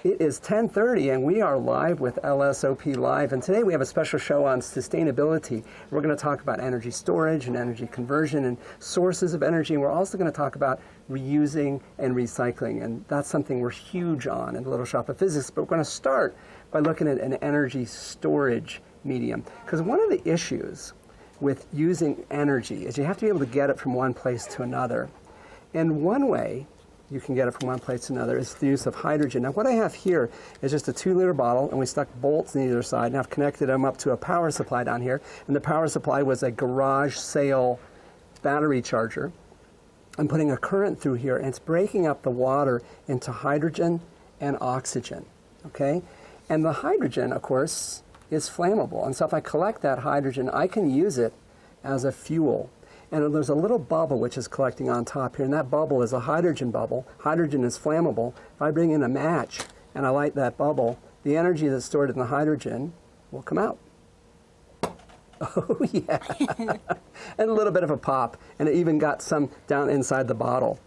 It is 10:30 and we are live with LSOP Live, and today we have a special show on sustainability. We're going to talk about energy storage and energy conversion and sources of energy, and we're also going to talk about reusing and recycling, and that's something we're huge on in the Little Shop of Physics. But we're going to start by looking at an energy storage medium, because one of the issues with using energy is you have to be able to get it from one place to another. And one way you can get it from one place to another is the use of hydrogen. Now what I have here is just a 2-liter bottle, and we stuck bolts on either side, and I've connected them up to a power supply down here, and the power supply was a garage sale battery charger. I'm putting a current through here, and it's breaking up the water into hydrogen and oxygen, okay? And the hydrogen, of course, is flammable, and so if I collect that hydrogen, I can use it as a fuel. And there's a little bubble which is collecting on top here, and that bubble is a hydrogen bubble. Hydrogen is flammable. If I bring in a match and I light that bubble, the energy that's stored in the hydrogen will come out. Oh, yeah. And a little bit of a pop, and it even got some down inside the bottle.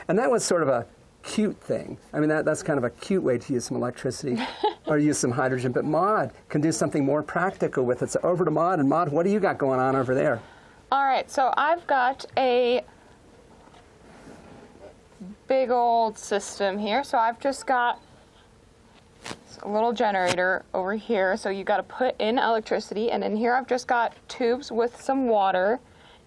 And that was sort of a cute thing. I mean, that's kind of a cute way to use some electricity or use some hydrogen. But Maude can do something more practical with it. So over to Maude. And Maude, what do you got going on over there? All right, so I've got a big old system here. So I've just got a little generator over here. So you got to put in electricity, and in here I've just got tubes with some water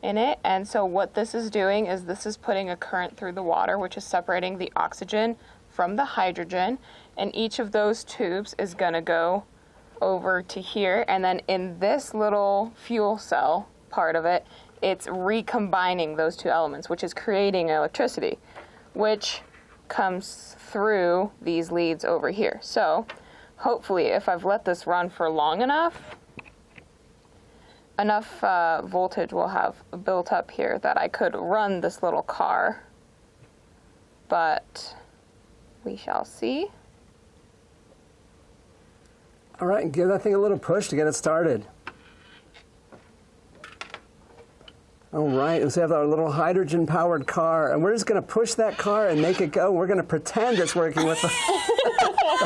in it. And so what this is doing is this is putting a current through the water, which is separating the oxygen from the hydrogen. And each of those tubes is going to go over to here. And then in this little fuel cell part of it, it's recombining those two elements, which is creating electricity, which comes through these leads over here. So hopefully if I've let this run for long enough voltage will have built up here that I could run this little car, but we shall see. All right, give that thing a little push to get it started. All right, let's have our little hydrogen-powered car, and we're just going to push that car and make it go. We're going to pretend it's working with the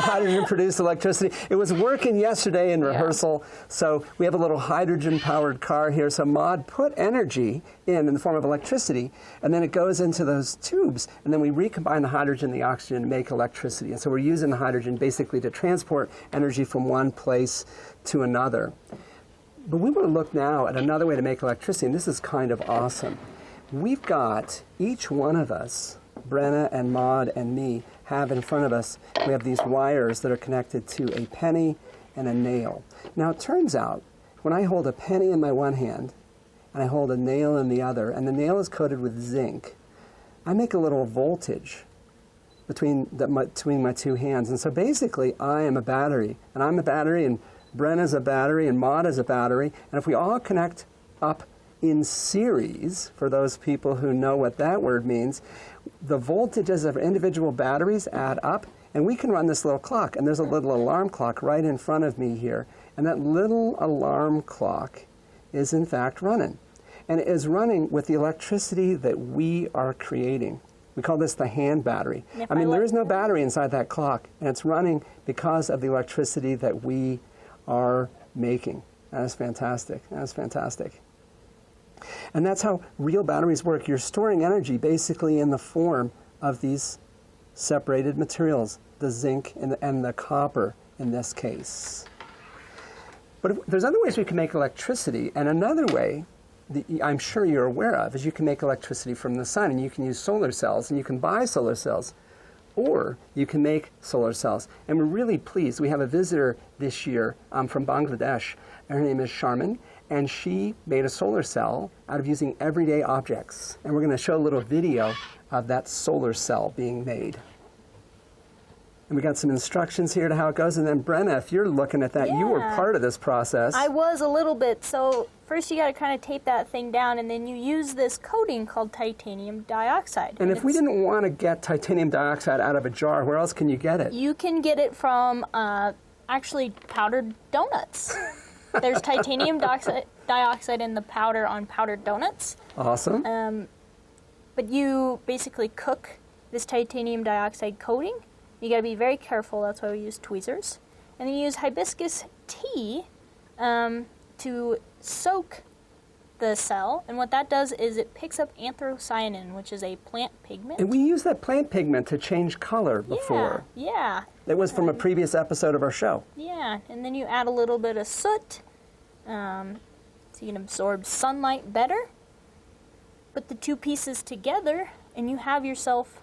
hydrogen-produced electricity. It was working yesterday in rehearsal, so we have a little hydrogen-powered car here. So Maude put energy in the form of electricity, and then it goes into those tubes, and then we recombine the hydrogen and the oxygen to make electricity. And so we're using the hydrogen basically to transport energy from one place to another. But we want to look now at another way to make electricity, and this is kind of awesome. We've got, each one of us, Brenna and Maude and me, have in front of us, we have these wires that are connected to a penny and a nail. Now it turns out, when I hold a penny in my one hand, and I hold a nail in the other, and the nail is coated with zinc, I make a little voltage between my two hands. And so basically, I am a battery, and I'm a battery, and Brenna's a battery, and Maude is a battery, and if we all connect up in series, for those people who know what that word means, the voltages of individual batteries add up, and we can run this little clock, and there's a little alarm clock right in front of me here, and that little alarm clock is in fact running, and it is running with the electricity that we are creating. We call this the hand battery. I mean, there is no battery inside that clock, and it's running because of the electricity that we are making. That is fantastic. That is fantastic. And that's how real batteries work. You're storing energy basically in the form of these separated materials, the zinc and the copper in this case. But there's other ways we can make electricity, and another way that I'm sure you're aware of is you can make electricity from the sun, and you can use solar cells, and you can buy solar cells, or you can make solar cells. And we're really pleased. We have a visitor this year from Bangladesh. Her name is Sharman, and she made a solar cell out of using everyday objects. And we're going to show a little video of that solar cell being made. And we got some instructions here to how it goes. And then Brenna, if you're looking at that, you were part of this process. I was a little bit. So first you got to kind of tape that thing down, and then you use this coating called titanium dioxide. And if we didn't want to get titanium dioxide out of a jar, where else can you get it? You can get it from actually powdered donuts. There's titanium dioxide in the powder on powdered donuts. Awesome. But you basically cook this titanium dioxide coating You gotta be very careful, that's why we use tweezers. And then you use hibiscus tea to soak the cell, and what that does is it picks up anthocyanin, which is a plant pigment. And we used that plant pigment to change color before. Yeah. It was from a previous episode of our show. Yeah, and then you add a little bit of soot, so you can absorb sunlight better. Put the two pieces together, and you have yourself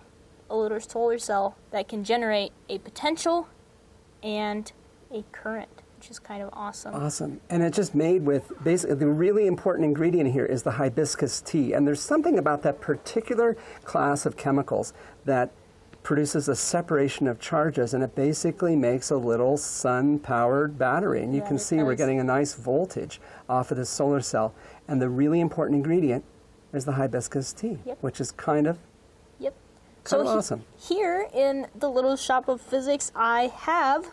a little solar cell that can generate a potential and a current, which is kind of awesome. Awesome. And it's just made with, basically, the really important ingredient here is the hibiscus tea. And there's something about that particular class of chemicals that produces a separation of charges, and it basically makes a little sun-powered battery. And you can see we're getting a nice voltage off of this solar cell. And the really important ingredient is the hibiscus tea, which is kind of awesome. Here in the little shop of physics, I have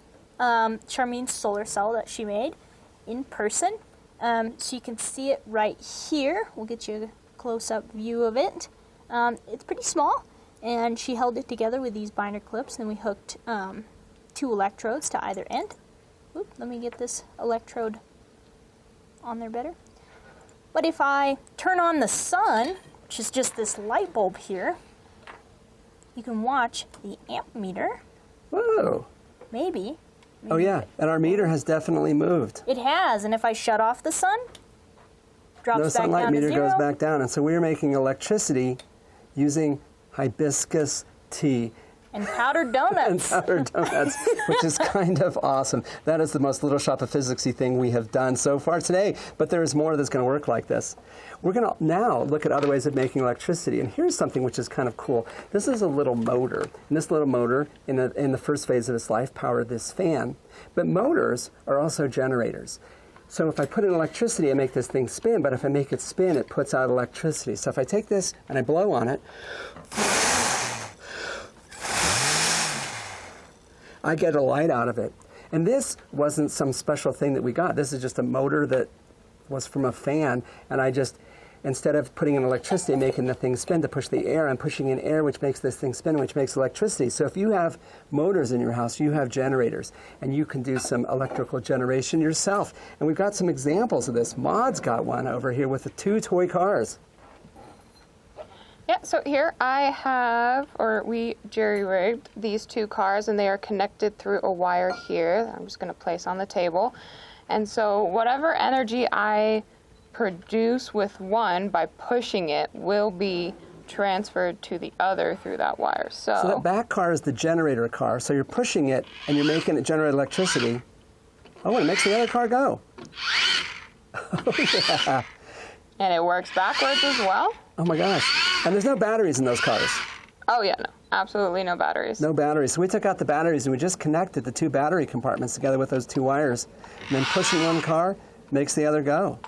Charmine's solar cell that she made in person. So you can see it right here. We'll get you a close-up view of it. It's pretty small, and she held it together with these binder clips, and we hooked 2 electrodes to either end. Oop, let me get this electrode on there better. But if I turn on the sun, which is just this light bulb here, you can watch the amp meter. Whoa. Maybe. Oh yeah, and our meter has definitely moved. It has, and if I shut off the sun, drops The back sunlight down to meter zero. goes back down, and so we're making electricity using hibiscus tea And powdered and donuts. powdered donuts, which is kind of awesome. That is the most Little Shop of Physicsy thing we have done so far today, but there is more that's going to work like this. We're going to now look at other ways of making electricity, and here's something which is kind of cool. This is a little motor, and this little motor, in the first phase of its life, powered this fan. But motors are also generators. So if I put in electricity, I make this thing spin, but if I make it spin, it puts out electricity. So if I take this and I blow on it, I get a light out of it. And this wasn't some special thing that we got. This is just a motor that was from a fan, and I just, instead of putting in electricity and making the thing spin to push the air, I'm pushing in air, which makes this thing spin, which makes electricity. So if you have motors in your house, you have generators, and you can do some electrical generation yourself. And we've got some examples of this. Maud's got one over here with the 2 toy cars. Yeah, so here I have, or we jerry-rigged these 2 cars, and they are connected through a wire here that I'm just going to place on the table. And so whatever energy I produce with one by pushing it will be transferred to the other through that wire. So that back car is the generator car, so you're pushing it and you're making it generate electricity. Oh, and it makes the other car go. Oh, yeah. And it works backwards as well. Oh my gosh. And there's no batteries in those cars. Oh yeah, no, absolutely no batteries. No batteries. So we took out the batteries and we just connected the 2 battery compartments together with those 2 wires. And then pushing one car makes the other go.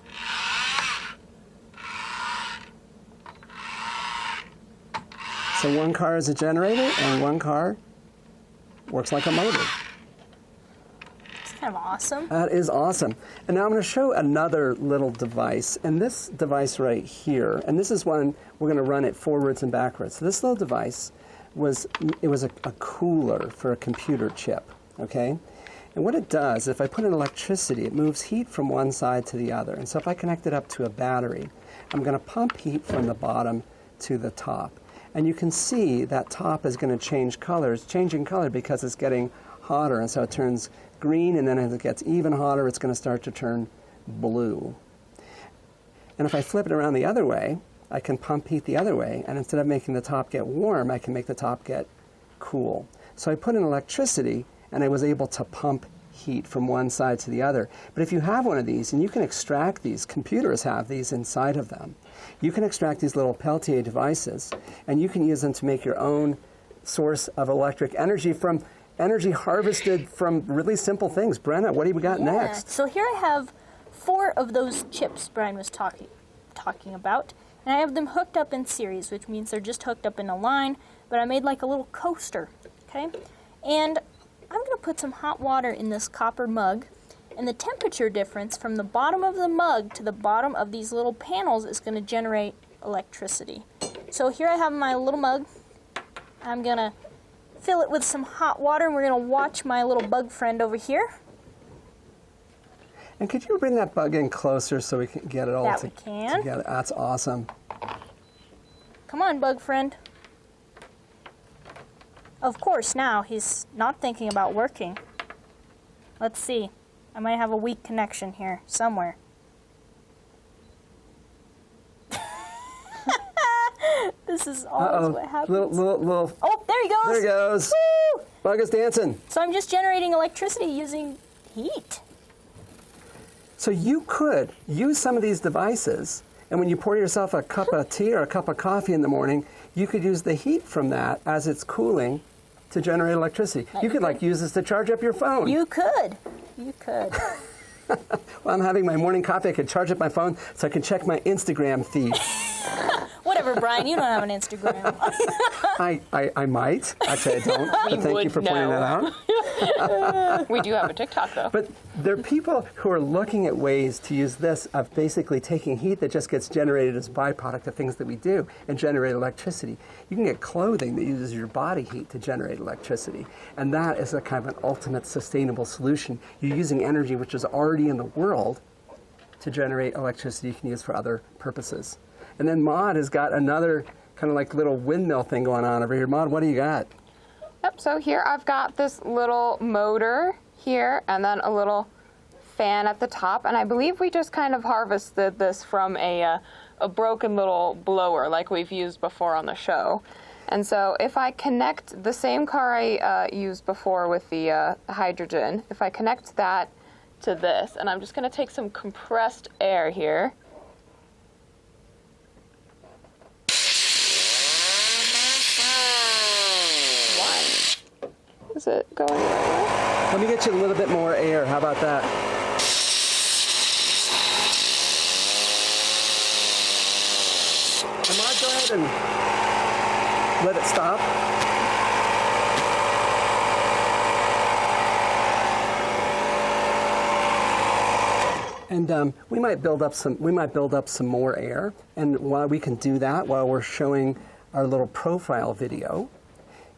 So one car is a generator and one car works like a motor. It's kind of awesome. That is awesome. And now I'm going to show another little device. And this device right here, and this is one we're going to run it forwards and backwards. So this little device was a cooler for a computer chip, okay? And what it does, if I put in electricity, it moves heat from one side to the other. And so if I connect it up to a battery, I'm going to pump heat from the bottom to the top. And you can see that top is going to change colors, changing color because it's getting hotter. And so it turns green, and then as it gets even hotter, it's going to start to turn blue. And if I flip it around the other way, I can pump heat the other way, and instead of making the top get warm, I can make the top get cool. So I put in electricity, and I was able to pump heat from one side to the other. But if you have one of these, and you can extract these, computers have these inside of them, you can extract these little Peltier devices, and you can use them to make your own source of electric energy from energy harvested from really simple things. Brenna, what do we got next? So here I have 4 of those chips Brian was talking about, and I have them hooked up in series, which means they're just hooked up in a line, but I made like a little coaster, okay? And I'm going to put some hot water in this copper mug, and the temperature difference from the bottom of the mug to the bottom of these little panels is going to generate electricity. So here I have my little mug. I'm going to fill it with some hot water, and we're going to watch my little bug friend over here. And could you bring that bug in closer so we can get it all We can. together? That's awesome. Come on, bug friend. Of course, now he's not thinking about working. Let's see. I might have a weak connection here somewhere. This is always what happens. Little. Oh, there he goes. There he goes. Woo! Bug is dancing. So I'm just generating electricity using heat. So you could use some of these devices, and when you pour yourself a cup of tea or a cup of coffee in the morning, you could use the heat from that as it's cooling to generate electricity. You could like use this to charge up your phone. You could. You could. While I'm having my morning coffee, I could charge up my phone so I can check my Instagram feed. Whatever, Brian, you don't have an Instagram. I might. Actually, I don't. But thank you for pointing that out. We do have a TikTok, though. But there are people who are looking at ways to use this of basically taking heat that just gets generated as a byproduct of things that we do and generate electricity. You can get clothing that uses your body heat to generate electricity. And that is a kind of an ultimate sustainable solution. You're using energy which is already in the world to generate electricity you can use for other purposes. And then Maud has got another kind of like little windmill thing going on over here. Maud, what do you got? Yep, so here I've got this little motor here and then a little fan at the top. And I believe we just kind of harvested this from a broken little blower like we've used before on the show. And so if I connect the same car I used before with the hydrogen, if I connect that to this, and I'm just going to take some compressed air here. Is it going the right way? Let me get you a little bit more air. How about that? Ahmad, go ahead and let it stop. And we might build up some more air. And while we can do that, while we're showing our little profile video,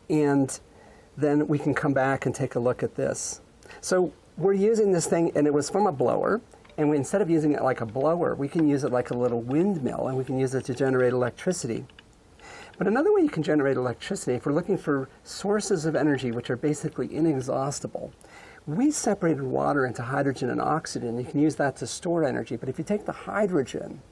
and then we can come back and take a look at this. So we're using this thing, and it was from a blower, and instead of using it like a blower, we can use it like a little windmill, and we can use it to generate electricity. But another way you can generate electricity, if we're looking for sources of energy which are basically inexhaustible, we separated water into hydrogen and oxygen. You can use that to store energy, but if you take the hydrogen,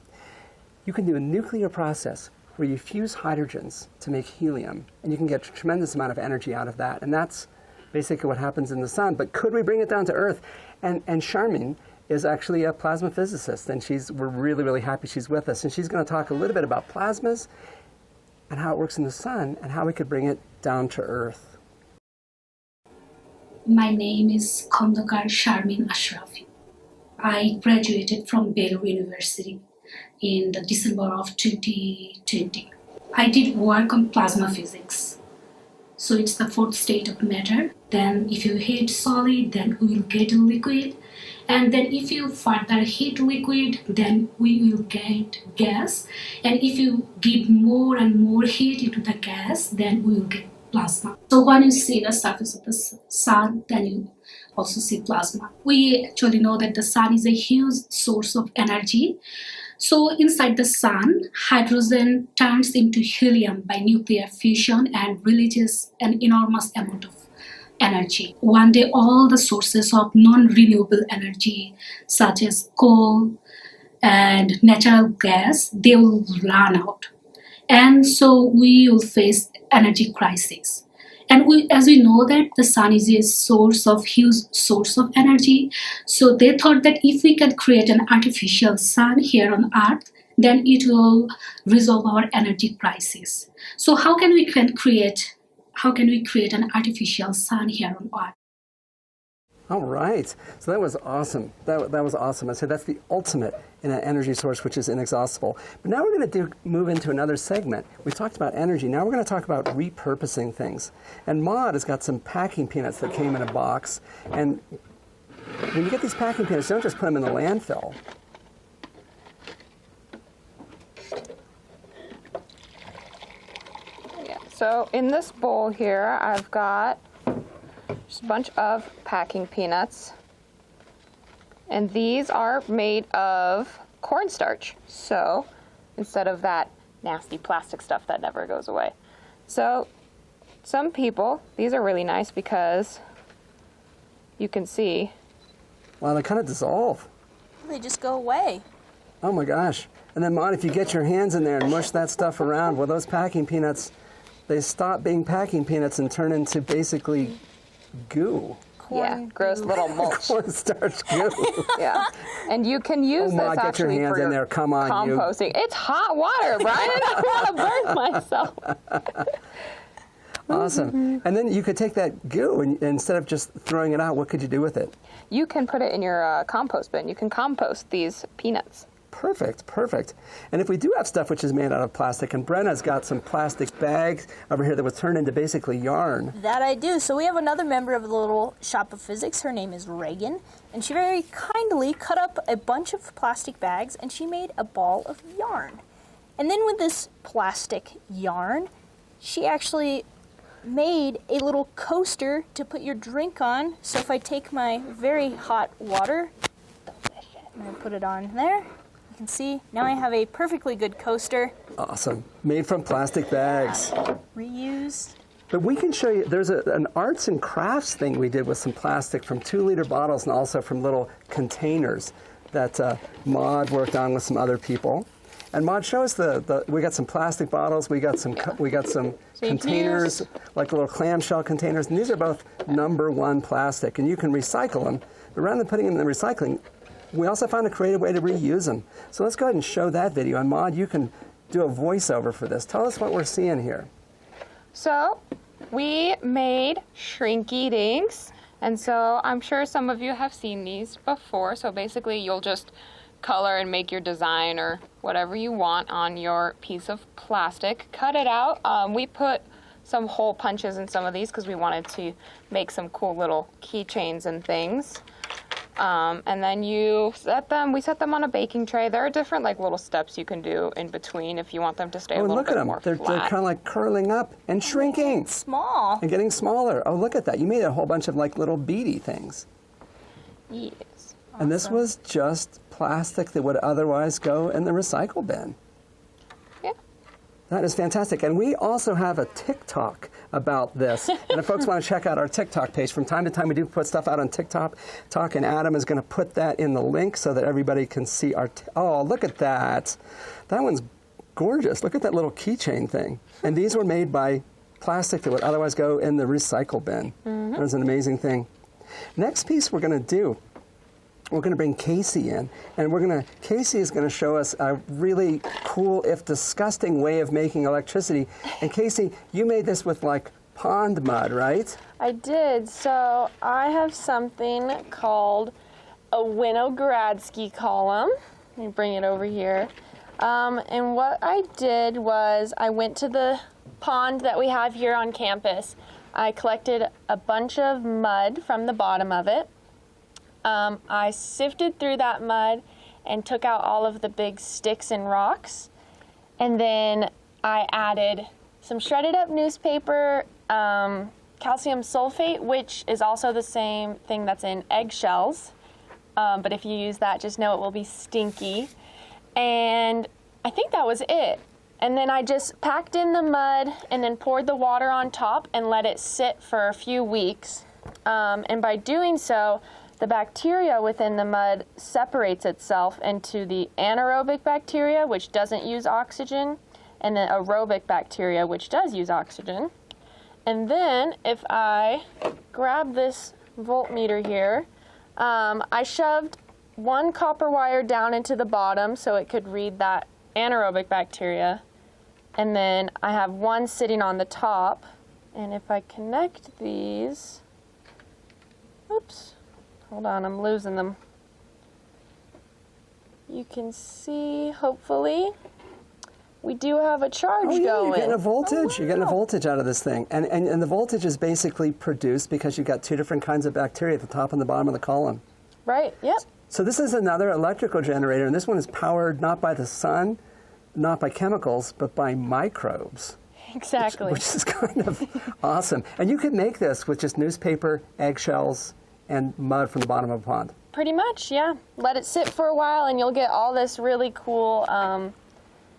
you can do a nuclear process where you fuse hydrogens to make helium, and you can get a tremendous amount of energy out of that. And that's basically what happens in the sun. But could we bring it down to Earth? And Charmin is actually a plasma physicist, and we're really, really happy she's with us. And she's going to talk a little bit about plasmas and how it works in the sun and how we could bring it down to Earth. My name is Khandakar Sharmin Ashrafi. I graduated from Baylor University in the December of 2020. I did work on plasma physics. So it's the fourth state of matter. Then if you heat solid, then we will get a liquid. And then if you further heat liquid, then we will get gas. And if you give more and more heat into the gas, then we will get plasma. So when you see the surface of the sun, then you also see plasma. We actually know that the sun is a huge source of energy. So inside the sun, hydrogen turns into helium by nuclear fusion and releases an enormous amount of energy. One day, all the sources of non-renewable energy, such as coal and natural gas, they will run out. And so we will face energy crisis. And as we know that the sun is a huge source of energy, so they thought that if we can create an artificial sun here on Earth, then it will resolve our energy crisis. So how can we create an artificial sun here on Earth? All right. So that was awesome. That was awesome. I said that's the ultimate in an energy source which is inexhaustible. But now we're going to move into another segment. We talked about energy. Now we're going to talk about repurposing things. And Maud has got some packing peanuts that came in a box. And when you get these packing peanuts, don't just put them in the landfill. Yes. So in this bowl here, I've got just a bunch of packing peanuts. And these are made of cornstarch. So instead of that nasty plastic stuff that never goes away. So some people, these are really nice because you can see. Wow, they kind of dissolve. They just go away. Oh my gosh. And then, Maud, if you get your hands in there and mush that stuff around, well, those packing peanuts, they stop being packing peanuts and turn into basically goo. Yeah, gross little mulch. Cornstarch goo. Yeah, and you can use this Maud, get your actually hands for in there. Come on, you. composting. It's hot water, Brian. I don't want to burn myself. Awesome. And then you could take that goo and instead of just throwing it out, what could you do with it? You can put it in your compost bin. You can compost these peanuts. Perfect, perfect. And if we do have stuff which is made out of plastic, and Brenna's got some plastic bags over here that was turned into basically yarn. That I do. So we have another member of the little shop of physics. Her name is Reagan, and she very kindly cut up a bunch of plastic bags and she made a ball of yarn. And then with this plastic yarn, she actually made a little coaster to put your drink on. So if I take my very hot water and I put it on there, you can see now I have a perfectly good coaster. Awesome. Made from plastic bags. Reused. But we can show you, there's an arts and crafts thing we did with some plastic from 2-liter bottles and also from little containers that Maud worked on with some other people. And Maud, show us we got some plastic bottles, we got some containers, like little clamshell containers, and these are both #1 plastic, and you can recycle them. But rather than putting them in the recycling, we also found a creative way to reuse them. So let's go ahead and show that video. And Maud, you can do a voiceover for this. Tell us what we're seeing here. So we made Shrinky Dinks, and so I'm sure some of you have seen these before. So basically you'll just color and make your design or whatever you want on your piece of plastic. Cut it out. We put some hole punches in some of these because we wanted to make some cool little keychains and things. And then we set them on a baking tray. There are different like little steps you can do in between if you want them to stay a little look bit at them. more They're flat. kind of like curling up and shrinking. Small. And getting smaller. Oh, look at that. You made a whole bunch of like little beady things. Yes. And this was just plastic that would otherwise go in the recycle bin. Yeah. That is fantastic. And we also have a TikTok about this. And if folks want to check out our TikTok page, from time to time we do put stuff out on TikTok, and Adam is going to put that in the link so that everybody can see our... Oh, look at that. That one's gorgeous. Look at that little keychain thing. And these were made by plastic that would otherwise go in the recycle bin. That was an amazing thing. Next piece we're going to do, we're going to bring Casey in, and Casey is going to show us a really cool, if disgusting, way of making electricity. And Casey, you made this with like pond mud, right? I did. So I have something called a Winogradsky column. Let me bring it over here. And what I did was I went to the pond that we have here on campus. I collected a bunch of mud from the bottom of it. I sifted through that mud and took out all of the big sticks and rocks. And then I added some shredded up newspaper, calcium sulfate, which is also the same thing that's in eggshells. But if you use that, just know it will be stinky. And I think that was it. And then I just packed in the mud and then poured the water on top and let it sit for a few weeks. And by doing so, the bacteria within the mud separates itself into the anaerobic bacteria, which doesn't use oxygen, and the aerobic bacteria, which does use oxygen. And then if I grab this voltmeter here, I shoved one copper wire down into the bottom so it could read that anaerobic bacteria. And then I have one sitting on the top. And if I connect these, oops. Hold on, I'm losing them. You can see, hopefully, we do have a charge going. You're getting a voltage. You're getting a voltage out of this thing. And the voltage is basically produced because you've got two different kinds of bacteria at the top and the bottom of the column. Right, yep. So this is another electrical generator, and this one is powered not by the sun, not by chemicals, but by microbes. Exactly. Which is kind of awesome. And you could make this with just newspaper, eggshells, and mud from the bottom of a pond. Pretty much, yeah. Let it sit for a while and you'll get all this really cool,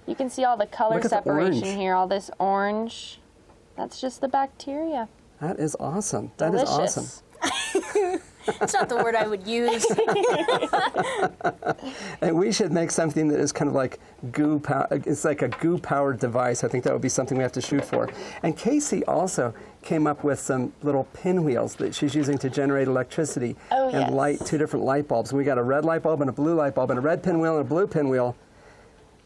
you can see all the color Look at the separation orange. here, all this orange. That's just the bacteria. That is awesome. That is Delicious. awesome. That's not the word I would use. And we should make something that is kind of like goo. It's like a goo-powered device. I think that would be something we have to shoot for. And Casey also came up with some little pinwheels that she's using to generate electricity Oh, and yes. light 2 different light bulbs. We got a red light bulb and a blue light bulb, and a red pinwheel and a blue pinwheel.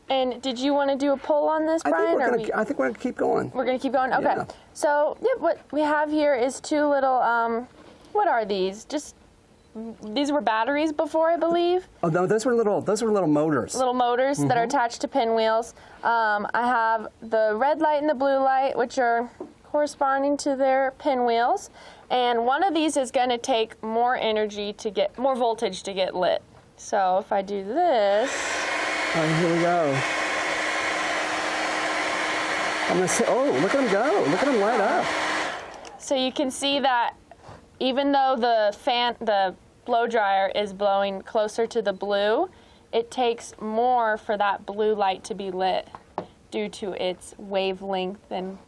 And did you want to do a poll on this, I Brian? think we're gonna keep going. We're going to keep going? Okay. Yeah. So, what we have here is 2 little, what are these? These were batteries before, I believe. Oh no, those were little motors. Little motors that are attached to pinwheels. I have the red light and the blue light, which are corresponding to their pinwheels. And one of these is going to take more more voltage to get lit. So if I do this, Oh, here we go. I'm gonna say, oh, look at them go! Look at them light up. so you can see that even though the blow dryer is blowing closer to the blue, it takes more for that blue light to be lit due to its wavelength and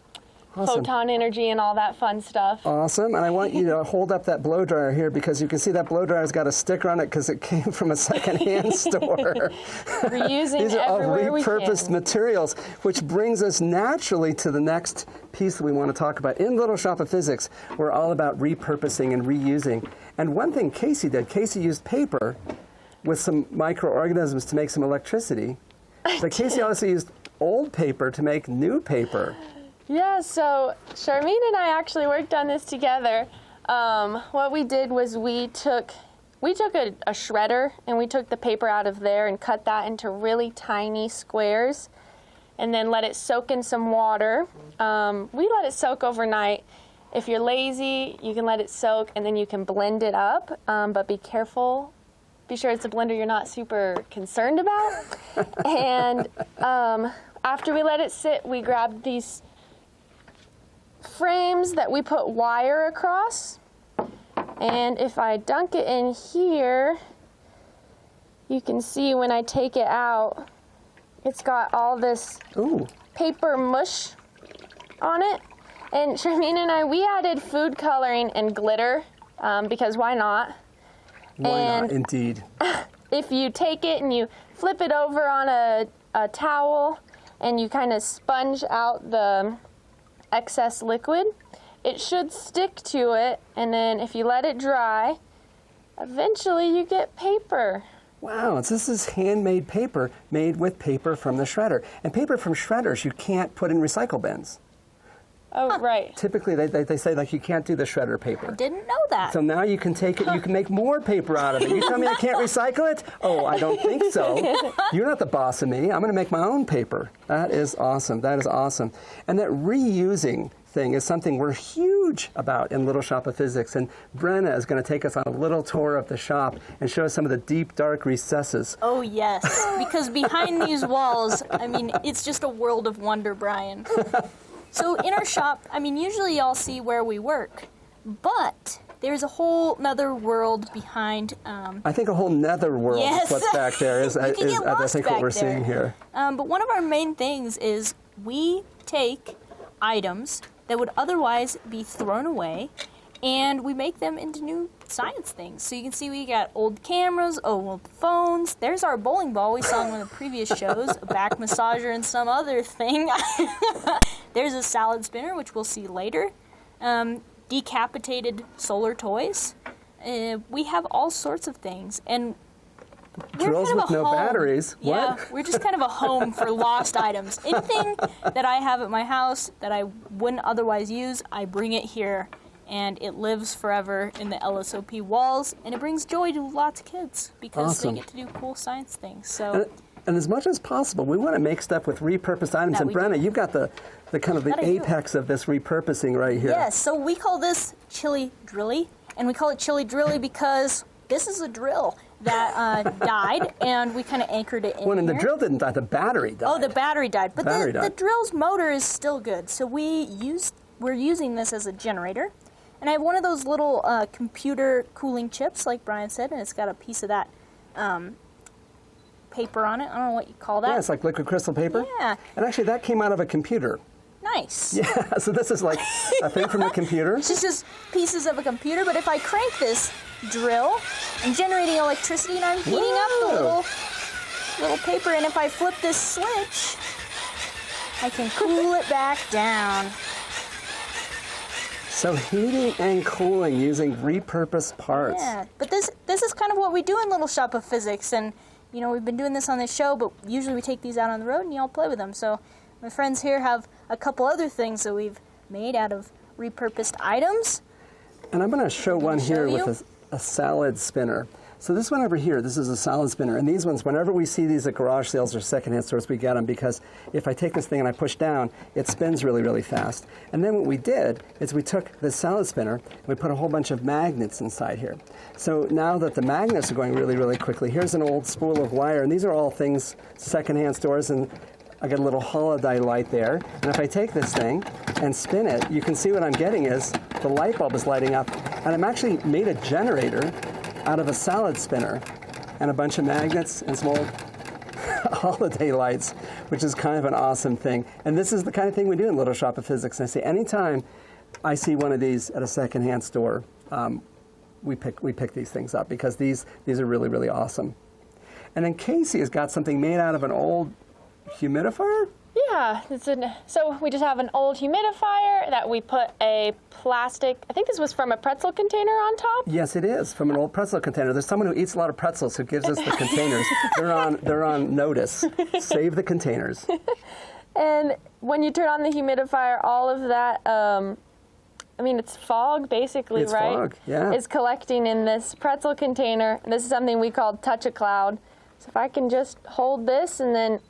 Awesome. photon energy and all that fun stuff. Awesome, and I want you to hold up that blow dryer here because you can see that blow dryer's got a sticker on it because it came from a secondhand store. Reusing These are all everywhere we repurposed can. materials, which brings us naturally to the next piece that we want to talk about. In Little Shop of Physics, we're all about repurposing and reusing. And one thing Casey did, Casey used paper with some microorganisms to make some electricity. But Casey also used old paper to make new paper. Yeah, so Charmaine and I actually worked on this together. What we did was we took a shredder and we took the paper out of there and cut that into really tiny squares and then let it soak in some water. We let it soak overnight. If you're lazy, you can let it soak and then you can blend it up, but be careful. Be sure it's a blender you're not super concerned about. And after we let it sit, we grabbed these frames that we put wire across, and if I dunk it in here, you can see when I take it out, it's got all this Ooh. paper mush on it. And Charmaine and I, we added food coloring and glitter because why not? Why And- not, indeed. If you take it and you flip it over on a towel and you kind of sponge out the excess liquid, it should stick to it, and then if you let it dry, eventually you get paper. Wow, so this is handmade paper made with paper from the shredder. And paper from shredders you can't put in recycle bins. Oh, right. Typically, they say, like, you can't do the shredder paper. Didn't know that. So now you can take it, you can make more paper out of it. You tell me I can't recycle it? Oh, I don't think so. You're not the boss of me. I'm going to make my own paper. That is awesome. That is awesome. And that reusing thing is something we're huge about in Little Shop of Physics. And Brenna is going to take us on a little tour of the shop and show us some of the deep, dark recesses. Oh, yes. Because behind these walls, I mean, it's just a world of wonder, Brian. So in our shop, I mean, usually y'all see where we work, but there's a whole nother world behind. I think a whole nether world Yes. is what's back there, is You can get I lost think what back we're there. seeing here. But one of our main things is we take items that would otherwise be thrown away, and we make them into new science things. So you can see we got old cameras, old phones. There's our bowling ball we saw in one of the previous shows, a back massager and some other thing. There's a salad spinner, which we'll see later. Decapitated solar toys. We have all sorts of things. And we're Drills kind of with a no home. batteries. Yeah, What? we're just kind of a home for lost items. Anything that I have at my house that I wouldn't otherwise use, I bring it here, and it lives forever in the LSOP walls, and it brings joy to lots of kids because Awesome. they get to do cool science things. So And as much as possible, we want to make stuff with repurposed items. That And we Brenna, do. you've got the kind of the That I do. apex of this repurposing right here. yes, so we call this chili drilli, and we call it chili drilli because this is a drill. that died, and we kind of anchored it in Well, and the here. drill didn't die, the battery died. Oh, the battery died, but Battery the died. drill's motor is still good. So we're using this as a generator, and I have one of those little computer cooling chips, like Brian said, and it's got a piece of that paper on it. I don't know what you call that. Yeah, it's like liquid crystal paper. Yeah. And actually, that came out of a computer. Nice. Yeah, so this is like a thing from the computer. It's just pieces of a computer, but if I crank this drill, I'm generating electricity and I'm heating up the little paper, and if I flip this switch, I can cool it back down. So heating and cooling using repurposed parts. Yeah, but this is kind of what we do in Little Shop of Physics, and you know, we've been doing this on this show, but usually we take these out on the road and y'all play with them. So my friends here have a couple other things that we've made out of repurposed items. And I'm going to show one show here you? with a salad spinner. So this one over here, this is a salad spinner. And these ones, whenever we see these at garage sales or secondhand stores, we get them because if I take this thing and I push down, it spins really, really fast. And then what we did is we took this salad spinner and we put a whole bunch of magnets inside here. So now that the magnets are going really, really quickly, here's an old spool of wire. And these are all things secondhand stores, and I got a little holiday light there. And if I take this thing and spin it, you can see what I'm getting is the light bulb is lighting up. And I'm actually made a generator out of a salad spinner and a bunch of magnets and some old holiday lights, which is kind of an awesome thing. And this is the kind of thing we do in Little Shop of Physics. And I say anytime I see one of these at a secondhand store, we pick these things up because these are really, really awesome. And then Casey has got something made out of an old humidifier? Yeah, so we just have an old humidifier that we put a plastic, I think this was from a pretzel container on top. Yes, it is, from an old pretzel container. There's someone who eats a lot of pretzels who gives us the containers. They're on notice. Save the containers. And when you turn on the humidifier, all of that, I mean, it's fog basically, It's right? fog, yeah. Is collecting in this pretzel container. And this is something we call Touch a Cloud. So if I can just hold this and then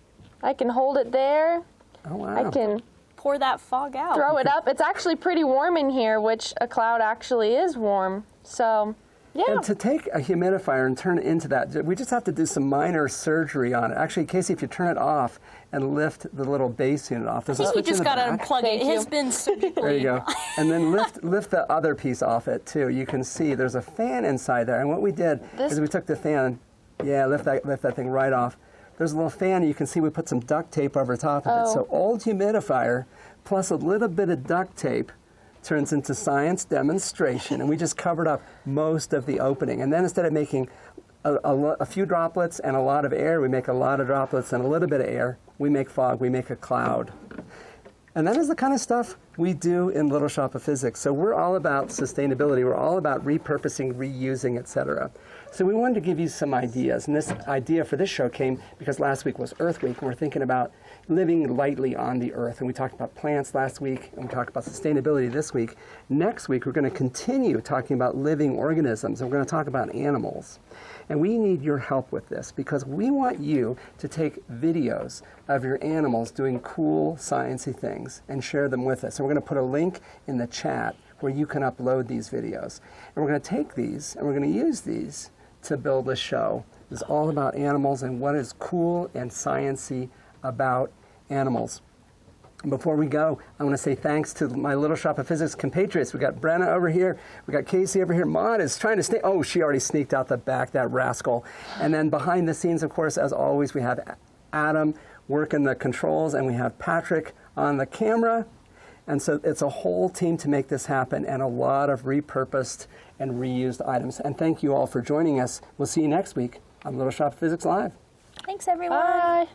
I can hold it there. Oh, wow. I can Pour that fog out. throw it up. It's actually pretty warm in here, which a cloud actually is warm. So, yeah. And to take a humidifier and turn it into that, we just have to do some minor surgery on it. Actually, Casey, if you turn it off and lift the little base unit off, there's a I think switch you just in the got to back. unplug Thank it. It has you. been surgically. There you go. And then lift the other piece off it, too. You can see there's a fan inside there. And what we did is we took the fan, lift that thing right off. There's a little fan, you can see we put some duct tape over top of it. So old humidifier plus a little bit of duct tape turns into science demonstration, and we just covered up most of the opening. And then instead of making a few droplets and a lot of air, we make a lot of droplets and a little bit of air. We make fog, we make a cloud. And that is the kind of stuff we do in Little Shop of Physics. So we're all about sustainability. We're all about repurposing, reusing, etc. So we wanted to give you some ideas. And this idea for this show came because last week was Earth Week, and we're thinking about living lightly on the earth. And we talked about plants last week, and we talked about sustainability this week. Next week, we're going to continue talking about living organisms, and we're going to talk about animals. And we need your help with this because we want you to take videos of your animals doing cool, sciencey things and share them with us. And we're going to put a link in the chat where you can upload these videos. And we're going to take these and we're going to use these to build a show. It's all about animals and what is cool and sciencey about animals. And before we go, I want to say thanks to my Little Shop of Physics compatriots. We got Brenna over here. We got Casey over here. Maud is trying to sneak. Oh, she already sneaked out the back, that rascal. And then behind the scenes, of course, as always, we have Adam working the controls, and we have Patrick on the camera. And so it's a whole team to make this happen, and a lot of repurposed and reused items. And thank you all for joining us. We'll see you next week on Little Shop of Physics Live. Thanks, everyone. Bye.